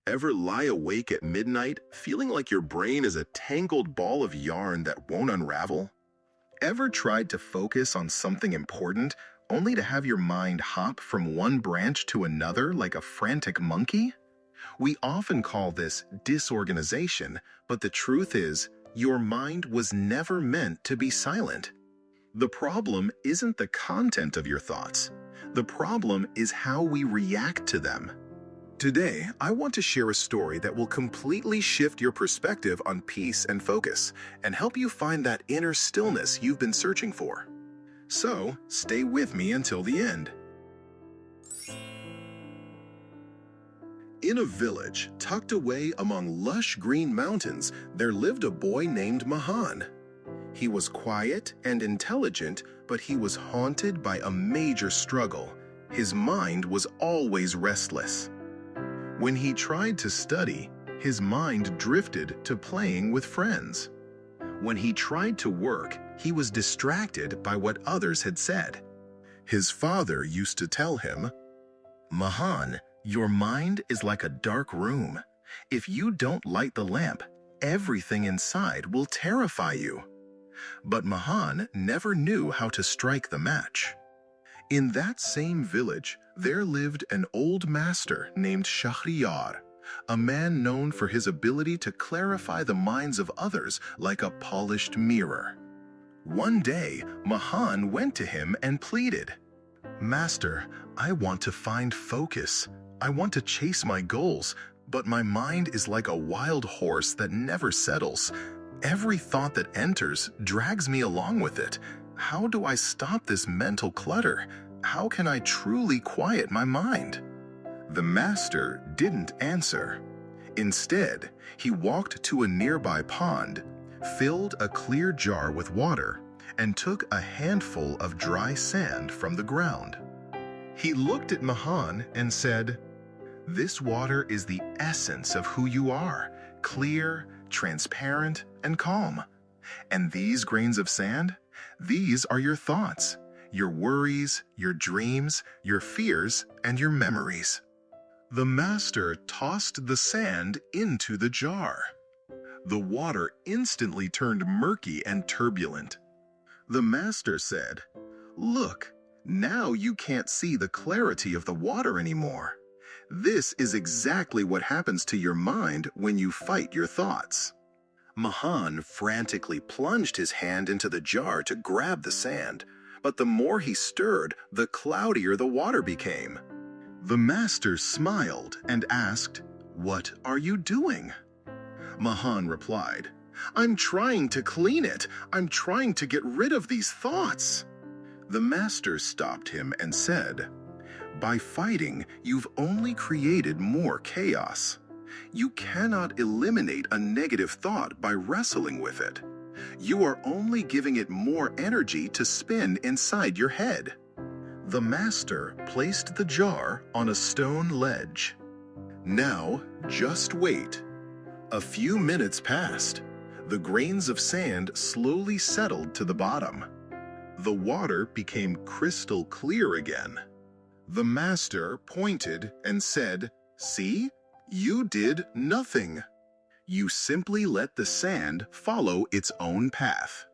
Ever lie awake at midnight feeling like your brain is a tangled ball of yarn that won't unravel? Ever tried to focus on something important only to have your mind hop from one branch to another like a frantic monkey? We often call this disorganization, but the truth is, your mind was never meant to be silent. The problem isn't the content of your thoughts. The problem is how we react to them. Today, I want to share a story that will completely shift your perspective on peace and focus and help you find that inner stillness you've been searching for. So, stay with me until the end. In a village tucked away among lush green mountains, there lived a boy named Mahan. He was quiet and intelligent, but he was haunted by a major struggle. His mind was always restless. When he tried to study, his mind drifted to playing with friends. When he tried to work, he was distracted by what others had said. His father used to tell him, "Mahan, your mind is like a dark room. If you don't light the lamp, everything inside will terrify you." But Mahan never knew how to strike the match. In that same village, there lived an old master named Shahriyar, a man known for his ability to clarify the minds of others like a polished mirror. One day, Mahan went to him and pleaded, "Master, I want to find focus. I want to chase my goals, but my mind is like a wild horse that never settles. Every thought that enters drags me along with it. How do I stop this mental clutter? How can I truly quiet my mind?" The master didn't answer. Instead, he walked to a nearby pond, filled a clear jar with water, and took a handful of dry sand from the ground. He looked at Mahan and said, "This water is the essence of who you are, clear, transparent, and calm. And these grains of sand? These are your thoughts, your worries, your dreams, your fears, and your memories." The master tossed the sand into the jar. The water instantly turned murky and turbulent. The master said, "Look, now you can't see the clarity of the water anymore. This is exactly what happens to your mind when you fight your thoughts." Mahan frantically plunged his hand into the jar to grab the sand, but the more he stirred, the cloudier the water became. The master smiled and asked, "What are you doing?" Mahan replied, "I'm trying to clean it. I'm trying to get rid of these thoughts." The master stopped him and said, "By fighting, you've only created more chaos. You cannot eliminate a negative thought by wrestling with it. You are only giving it more energy to spin inside your head." The master placed the jar on a stone ledge. "Now, just wait." A few minutes passed. The grains of sand slowly settled to the bottom. The water became crystal clear again. The master pointed and said, "See? You did nothing. You simply let the sand follow its own path."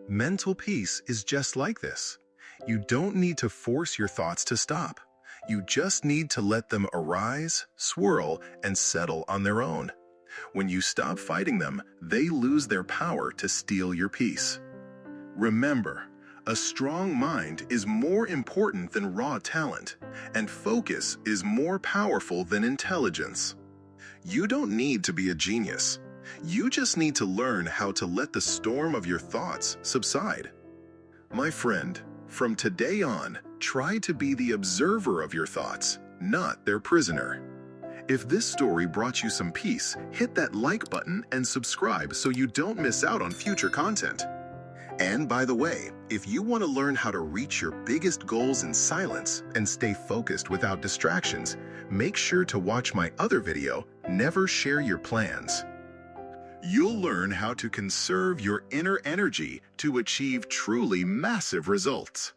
Mental peace is just like this. You don't need to force your thoughts to stop. You just need to let them arise, swirl, and settle on their own. When you stop fighting them, they lose their power to steal your peace. Remember, a strong mind is more important than raw talent, and focus is more powerful than intelligence. You don't need to be a genius. You just need to learn how to let the storm of your thoughts subside. My friend, from today on, try to be the observer of your thoughts, not their prisoner. If this story brought you some peace, hit that like button and subscribe so you don't miss out on future content. And by the way, if you want to learn how to reach your biggest goals in silence and stay focused without distractions, make sure to watch my other video, Never Share Your Plans. You'll learn how to conserve your inner energy to achieve truly massive results.